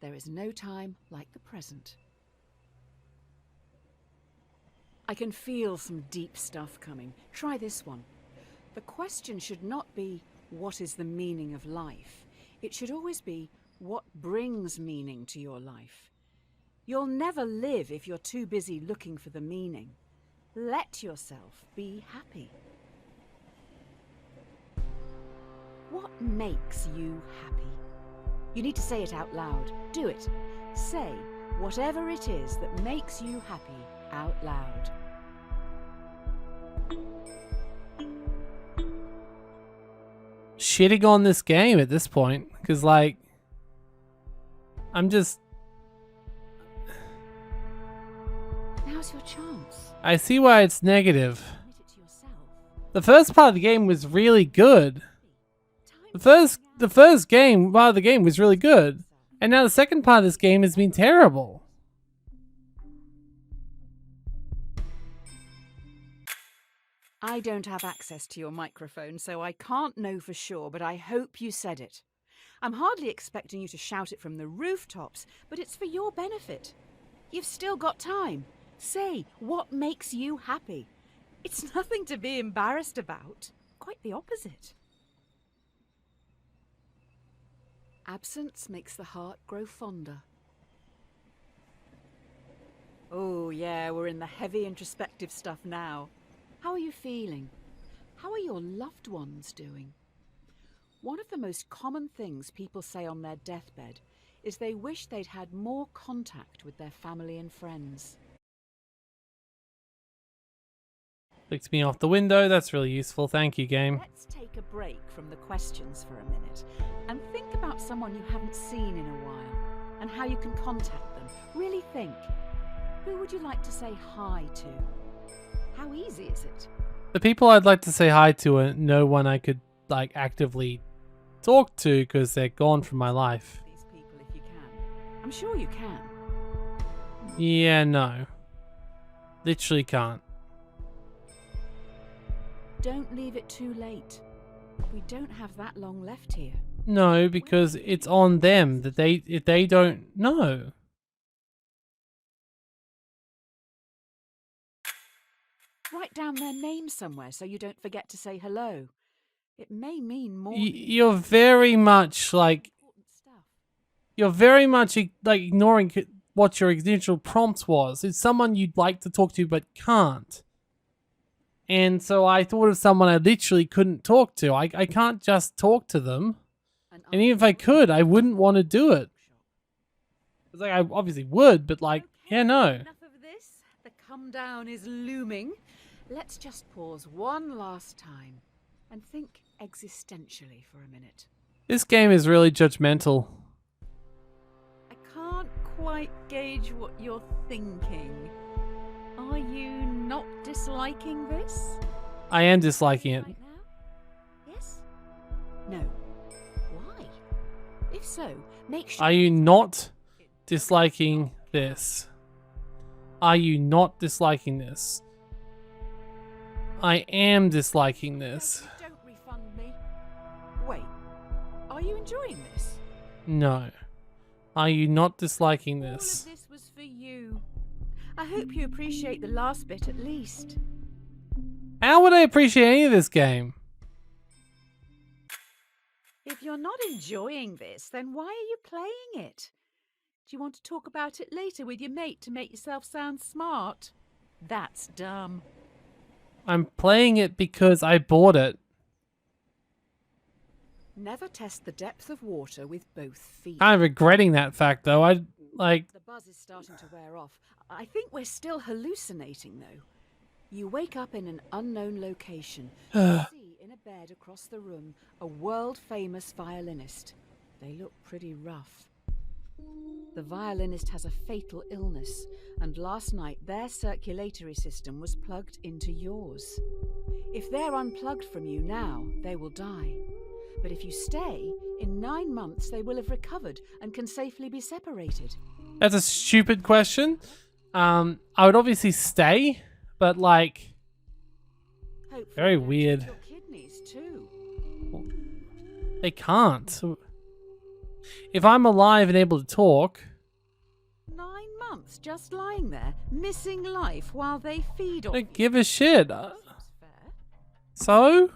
[SPEAKER 2] There is no time like the present. I can feel some deep stuff coming. Try this one. The question should not be, what is the meaning of life? It should always be, what brings meaning to your life? You'll never live if you're too busy looking for the meaning. Let yourself be happy. What makes you happy? You need to say it out loud. Do it. Say whatever it is that makes you happy out loud.
[SPEAKER 1] Shitting on this game at this point, because like, I'm just...
[SPEAKER 2] Now's your chance.
[SPEAKER 1] I see why it's negative.
[SPEAKER 2] Admit it to yourself.
[SPEAKER 1] The first part of the game was really good. The first part of the game was really good. And now the second part of this game has been terrible.
[SPEAKER 2] I don't have access to your microphone, so I can't know for sure, but I hope you said it. I'm hardly expecting you to shout it from the rooftops, but it's for your benefit. You've still got time. Say what makes you happy. It's nothing to be embarrassed about. Quite the opposite. Absence makes the heart grow fonder. Oh yeah, we're in the heavy introspective stuff now. How are you feeling? How are your loved ones doing? One of the most common things people say on their deathbed is they wish they'd had more contact with their family and friends.
[SPEAKER 1] Flicks me off the window. That's really useful. Thank you, game.
[SPEAKER 2] Let's take a break from the questions for a minute and think about someone you haven't seen in a while and how you can contact them. Really think. Who would you like to say hi to? How easy is it?
[SPEAKER 1] The people I'd like to say hi to are no one I could like actively talk to because they're gone from my life.
[SPEAKER 2] These people if you can. I'm sure you can.
[SPEAKER 1] Yeah, no. Literally can't.
[SPEAKER 2] Don't leave it too late. We don't have that long left here.
[SPEAKER 1] No, because it's on them that if they don't know.
[SPEAKER 2] Write down their name somewhere so you don't forget to say hello. It may mean more.
[SPEAKER 1] You're very much like
[SPEAKER 2] important stuff.
[SPEAKER 1] you're very much like ignoring what your initial prompt was. It's someone you'd like to talk to but can't. And so I thought of someone I literally couldn't talk to. I can't just talk to them. And even if I could, I wouldn't want to do it. It's like I obviously would, but like,
[SPEAKER 2] Okay,
[SPEAKER 1] yeah, no.
[SPEAKER 2] Enough of this. The come down is looming. Let's just pause one last time and think existentially for a minute.
[SPEAKER 1] This game is really judgmental.
[SPEAKER 2] I can't quite gauge what you're thinking. Are you not disliking this?
[SPEAKER 1] I am disliking it.
[SPEAKER 2] Right now? Yes? No. Why? If so, make sure.
[SPEAKER 1] Are you not disliking this? Are you not disliking this? I am disliking this.
[SPEAKER 2] Don't refund me. Wait. Are you enjoying this?
[SPEAKER 1] No. Are you not disliking
[SPEAKER 2] All of
[SPEAKER 1] this?
[SPEAKER 2] this was for you. I hope you appreciate the last bit at least.
[SPEAKER 1] How would I appreciate any of this game?
[SPEAKER 2] If you're not enjoying this, then why are you playing it? Do you want to talk about it later with your mate to make yourself sound smart? That's dumb.
[SPEAKER 1] I'm playing it because I bought it.
[SPEAKER 2] Never test the depth of water with both feet.
[SPEAKER 1] I'm regretting that fact though. I like
[SPEAKER 2] The buzz is starting to wear off. I think we're still hallucinating though. You wake up in an unknown location. You see in a bed across the room a world-famous violinist. They look pretty rough. The violinist has a fatal illness, and last night their circulatory system was plugged into yours. If they're unplugged from you now, they will die. But if you stay, in 9 months they will have recovered and can safely be separated.
[SPEAKER 1] that's a stupid question. I would obviously stay, but like
[SPEAKER 2] Hopefully
[SPEAKER 1] very
[SPEAKER 2] they'll check
[SPEAKER 1] weird.
[SPEAKER 2] Your kidneys too.
[SPEAKER 1] They can't. If I'm alive and able to talk,
[SPEAKER 2] 9 months just lying there, missing life while they feed
[SPEAKER 1] I
[SPEAKER 2] off you.
[SPEAKER 1] don't give a shit.
[SPEAKER 2] Seems fair.
[SPEAKER 1] So?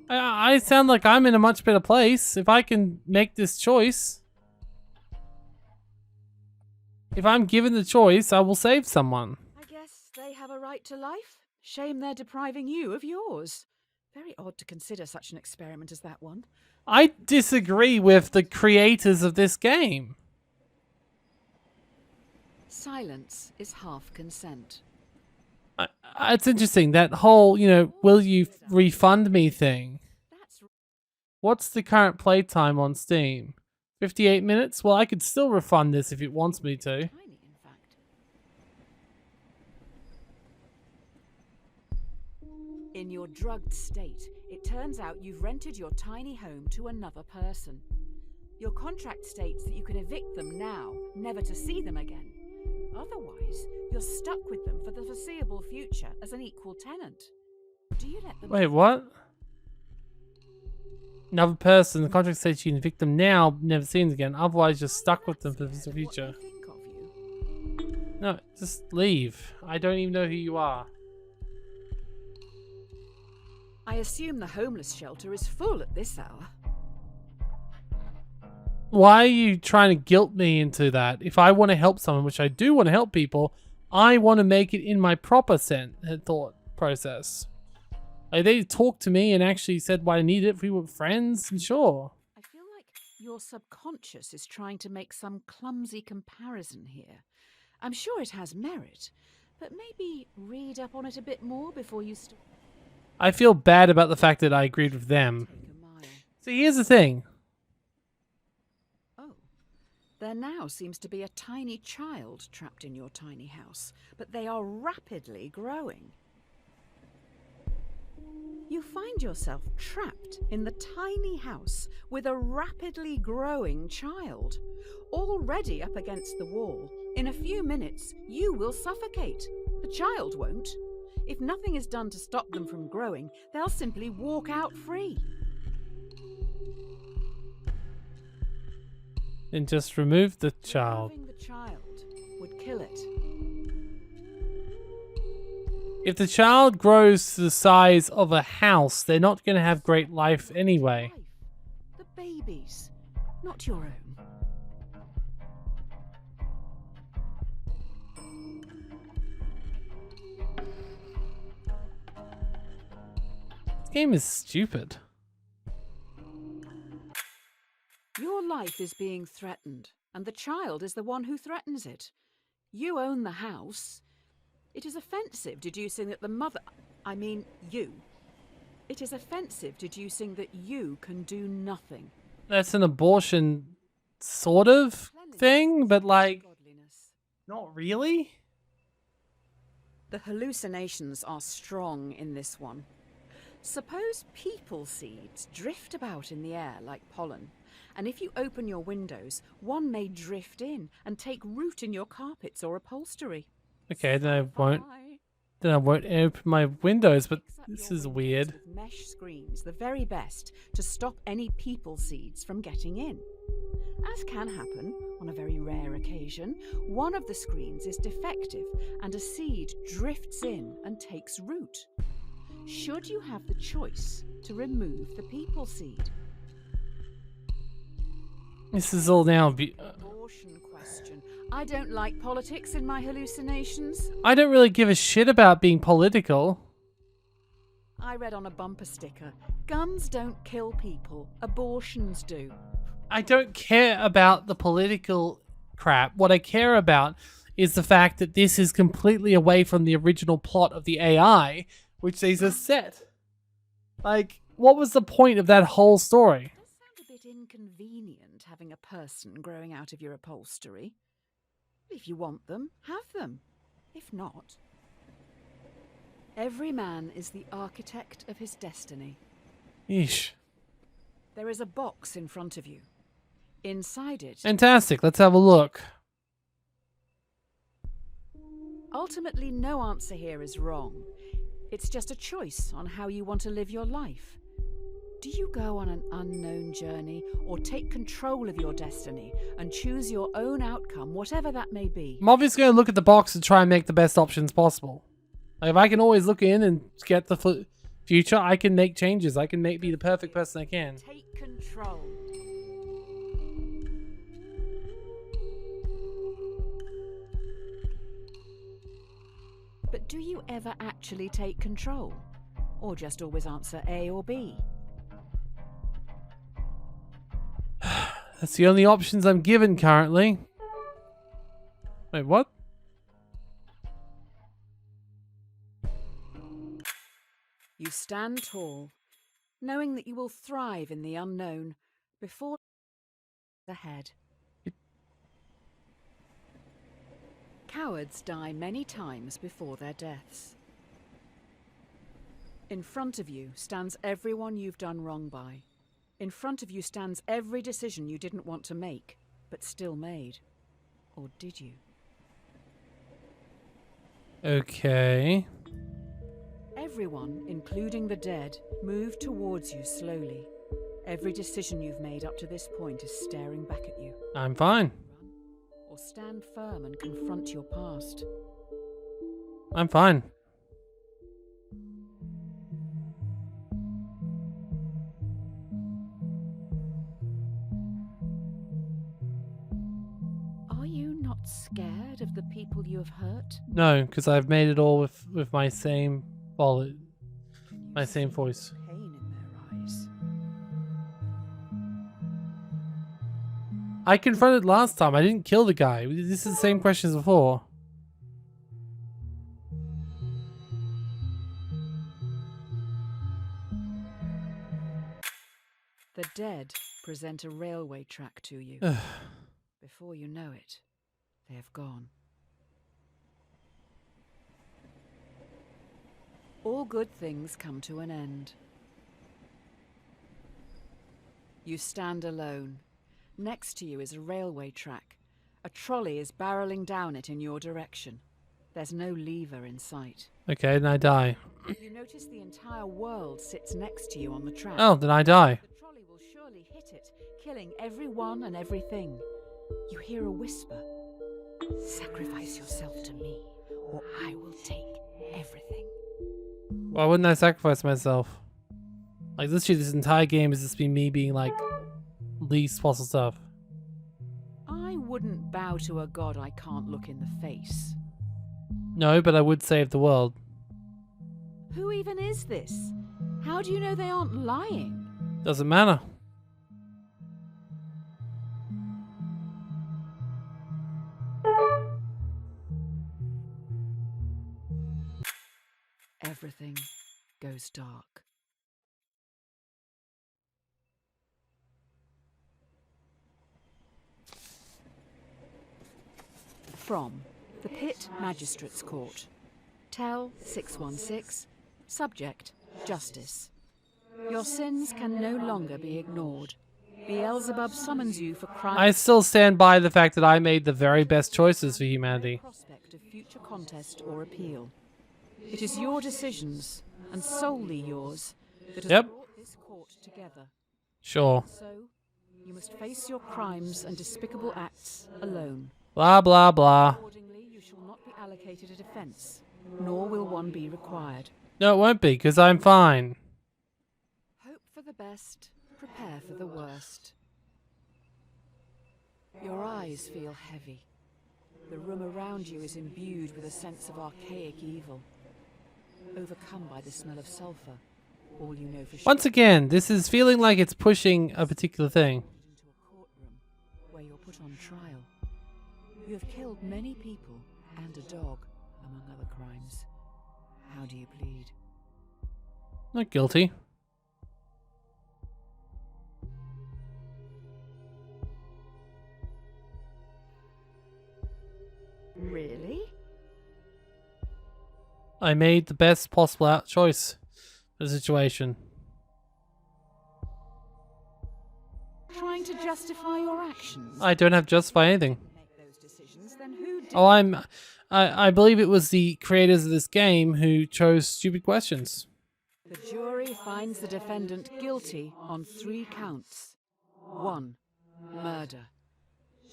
[SPEAKER 1] I sound like I'm in a much better place if I can make this choice. If I'm given the choice, I will save someone.
[SPEAKER 2] I guess they have a right to life. Shame they're depriving you of yours. Very odd to consider such an experiment as that one.
[SPEAKER 1] I disagree with the creators of this game.
[SPEAKER 2] Silence is half consent.
[SPEAKER 1] It's interesting, that whole, will you refund me thing.
[SPEAKER 2] That's
[SPEAKER 1] What's the current playtime on Steam? 58 minutes? Well, I could still refund this if it wants me to.
[SPEAKER 2] tiny, in fact. In your drugged state, it turns out you've rented your tiny home to another person. Your contract states that you can evict them now, never to see them again. Other Otherwise, you're stuck with them for the foreseeable future as an equal tenant. Do you let them...
[SPEAKER 1] Wait, what? Another person, the contract says you can evict them now, never seen again. Otherwise, you're stuck with them for the future.
[SPEAKER 2] What they think of you.
[SPEAKER 1] No, just leave. I don't even know who you are.
[SPEAKER 2] I assume the homeless shelter is full at this hour.
[SPEAKER 1] Why are you trying to guilt me into that? If I want to help someone, which I do want to help people, I want to make it in my proper thought process. Like, they talked to me and actually said why I needed it if we were friends, and sure.
[SPEAKER 2] I feel like your subconscious is trying to make some clumsy comparison here. I'm sure it has merit, but maybe read up on it a bit more before you start.
[SPEAKER 1] I feel bad about the fact that I agreed with them.
[SPEAKER 2] Take a mile.
[SPEAKER 1] So here's the thing.
[SPEAKER 2] Oh, there now seems to be a tiny child trapped in your tiny house, but they are rapidly growing. You find yourself trapped in the tiny house with a rapidly growing child. Already up against the wall, in a few minutes, you will suffocate. The child won't. If nothing is done to stop them from growing, they'll simply walk out free.
[SPEAKER 1] And just remove the child.
[SPEAKER 2] Removing the child would kill it.
[SPEAKER 1] If the child grows to the size of a house, they're not going to have great life anyway.
[SPEAKER 2] The baby's, not your own.
[SPEAKER 1] This game is stupid.
[SPEAKER 2] Your life is being threatened, and the child is the one who threatens it. You own the house. It is offensive deducing that the mother... I mean, you. It is offensive deducing that you can do nothing.
[SPEAKER 1] That's an abortion sort of thing, but like, not really.
[SPEAKER 2] The hallucinations are strong in this one. Suppose people seeds drift about in the air like pollen, and if you open your windows, one may drift in and take root in your carpets or upholstery.
[SPEAKER 1] Okay, then I won't. Then I won't open my windows, but this is weird.
[SPEAKER 2] With mesh screens, the very best to stop any people seeds from getting in. As can happen on a very rare occasion, one of the screens is defective and a seed drifts in and takes root. Should you have the choice to remove the people seed?
[SPEAKER 1] This is all now.
[SPEAKER 2] Abortion question. I don't like politics in my hallucinations.
[SPEAKER 1] I don't really give a shit about being political.
[SPEAKER 2] I read on a bumper sticker, guns don't kill people, abortions do.
[SPEAKER 1] I don't care about the political crap. What I care about is the fact that this is completely away from the original plot of the AI, which they just set. Like, what was the point of that whole story?
[SPEAKER 2] It does sound a bit inconvenient having a person growing out of your upholstery. If you want them, have them. If not... Every man is the architect of his destiny.
[SPEAKER 1] Yeesh.
[SPEAKER 2] There is a box in front of you. Inside it...
[SPEAKER 1] Fantastic, let's have a look.
[SPEAKER 2] Ultimately, no answer here is wrong. It's just a choice on how you want to live your life. Do you go on an unknown journey or take control of your destiny and choose your own outcome, whatever that may be?
[SPEAKER 1] I'm obviously going to look at the box and try and make the best options possible. Like, if I can always look in and get the future, I can make changes. I can be the perfect person I can.
[SPEAKER 2] Take control. But do you ever actually take control? Or just always answer A or B?
[SPEAKER 1] That's the only options I'm given currently. Wait, what?
[SPEAKER 2] You stand tall, knowing that you will thrive in the unknown before ahead. Cowards die many times before their deaths. In front of you stands everyone you've done wrong by. In front of you stands every decision you didn't want to make, but still made. Or did you?
[SPEAKER 1] Okay.
[SPEAKER 2] Everyone, including the dead, move towards you slowly. Every decision you've made up to this point is staring back at you.
[SPEAKER 1] I'm fine.
[SPEAKER 2] Run, or stand firm and confront your past.
[SPEAKER 1] I'm fine.
[SPEAKER 2] Are you not scared of the people you have hurt?
[SPEAKER 1] No, because I've made it all with my same wallet, my same voice.
[SPEAKER 2] Pain in their eyes.
[SPEAKER 1] I confronted last time. I didn't kill the guy. This is the same question as before.
[SPEAKER 2] The dead present a railway track to you. Before you know it, they have gone. All good things come to an end. You stand alone. Next to you is a railway track. A trolley is barreling down it in your direction. There's no lever in sight.
[SPEAKER 1] Okay, then I die.
[SPEAKER 2] You notice the entire world sits next to you on the track.
[SPEAKER 1] Oh, then I die.
[SPEAKER 2] The trolley will surely hit it, killing everyone and everything. You hear a whisper. Sacrifice yourself to me, or I will take everything.
[SPEAKER 1] Why wouldn't I sacrifice myself? Like, literally, this entire game has just been me being like, least possible stuff.
[SPEAKER 2] I wouldn't bow to a god I can't look in the face.
[SPEAKER 1] No, but I would save the world.
[SPEAKER 2] Who even is this? How do you know they aren't lying?
[SPEAKER 1] Doesn't matter.
[SPEAKER 2] Everything goes dark. From the Pit Magistrates Court. Tell 616. Subject, Justice. Your sins can no longer be ignored. Beelzebub summons you for crime.
[SPEAKER 1] I still stand by the fact that I made the very best choices for humanity.
[SPEAKER 2] Prospect of future contest or appeal. It is your decisions, and solely yours, that has brought this court together.
[SPEAKER 1] Sure.
[SPEAKER 2] So, you must face your crimes and despicable acts alone.
[SPEAKER 1] Blah, blah, blah.
[SPEAKER 2] Accordingly, you shall not be allocated a defense, nor will one be required.
[SPEAKER 1] No, it won't be, because I'm fine.
[SPEAKER 2] Hope for the best, prepare for the worst. Your eyes feel heavy. The room around you is imbued with a sense of archaic evil. Overcome by the smell of sulfur, all you know for sure.
[SPEAKER 1] Once again, this is feeling like it's pushing a particular thing.
[SPEAKER 2] Into a courtroom where you're put on trial. You have killed many people and a dog, among other crimes. How do you plead?
[SPEAKER 1] Not guilty.
[SPEAKER 2] Really?
[SPEAKER 1] I made the best possible choice for the situation.
[SPEAKER 2] Trying to justify your actions?
[SPEAKER 1] I don't have to justify anything.
[SPEAKER 2] Make those decisions, then who did?
[SPEAKER 1] Oh, I believe it was the creators of this game who chose stupid questions.
[SPEAKER 2] The jury finds the defendant guilty on 3 counts. 1. Murder.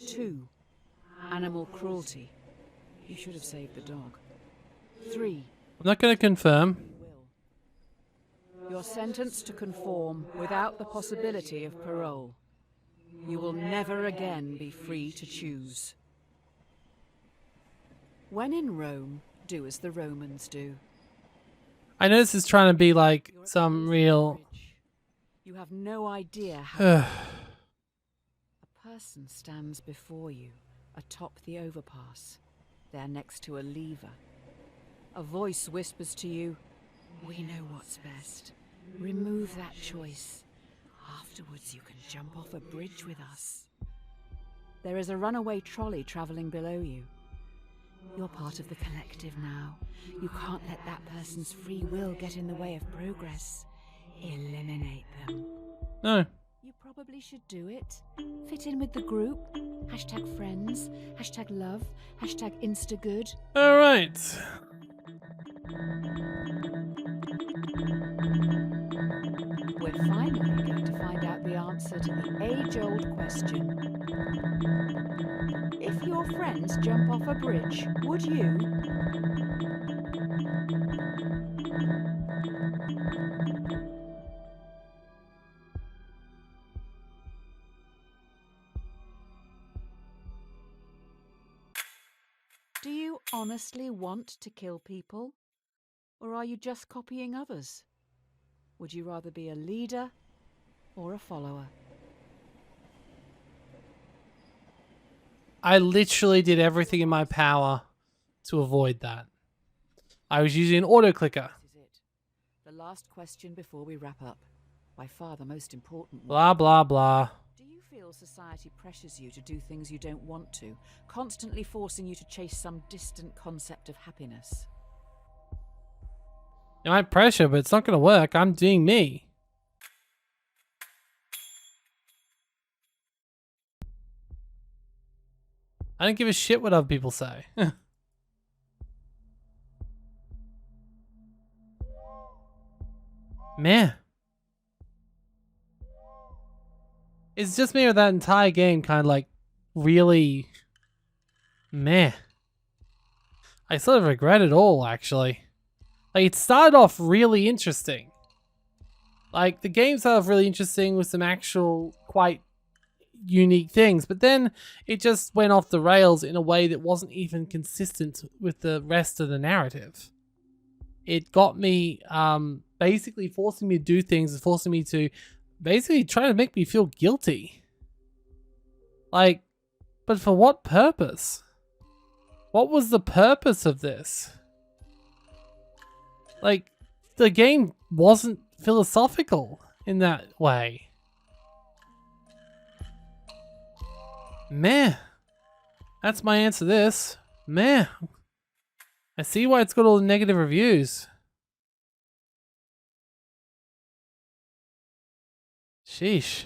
[SPEAKER 2] 2. Animal cruelty. You should have saved the dog. 3.
[SPEAKER 1] I'm not going to confirm.
[SPEAKER 2] Will. You're sentenced to conform without the possibility of parole. You will never again be free to choose. When in Rome, do as the Romans do.
[SPEAKER 1] I know this is trying to be like
[SPEAKER 2] You're at
[SPEAKER 1] some
[SPEAKER 2] the
[SPEAKER 1] real...
[SPEAKER 2] bridge. You have no idea how... A person stands before you, atop the overpass. They're next to a lever. A voice whispers to you, "We know what's best. Remove that choice. Afterwards you can jump off a bridge with us." There is a runaway trolley travelling below you. You're part of the collective now. You can't let that person's free will get in the way of progress. Eliminate them.
[SPEAKER 1] No.
[SPEAKER 2] You probably should do it. Fit in with the group. #friends. #love. #instagood.
[SPEAKER 1] Alright.
[SPEAKER 2] We're finally going to find out the answer to the age-old question. If your friends jump off a bridge, would you? Do you honestly want to kill people? Or are you just copying others? Would you rather be a leader or a follower?
[SPEAKER 1] I literally did everything in my power to avoid that. I was using an auto clicker.
[SPEAKER 2] This is it. The last question before we wrap up. By far the most important one.
[SPEAKER 1] Blah, blah, blah.
[SPEAKER 2] Do you feel society pressures you to do things you don't want to, constantly forcing you to chase some distant concept of happiness?
[SPEAKER 1] It might pressure, but it's not going to work. I'm doing me. I don't give a shit what other people say. Meh. It's just me with that entire game kind of like really meh. I sort of regret it all, actually. Like, it started off really interesting. Like, the game started off really interesting with some actual quite unique things, but then it just went off the rails in a way that wasn't even consistent with the rest of the narrative. It got me basically forcing me to do things and forcing me to basically try to make me feel guilty. Like, but for what purpose? What was the purpose of this? Like, the game wasn't philosophical in that way. Meh. That's my answer to this. Meh. I see why it's got all the negative reviews. Sheesh.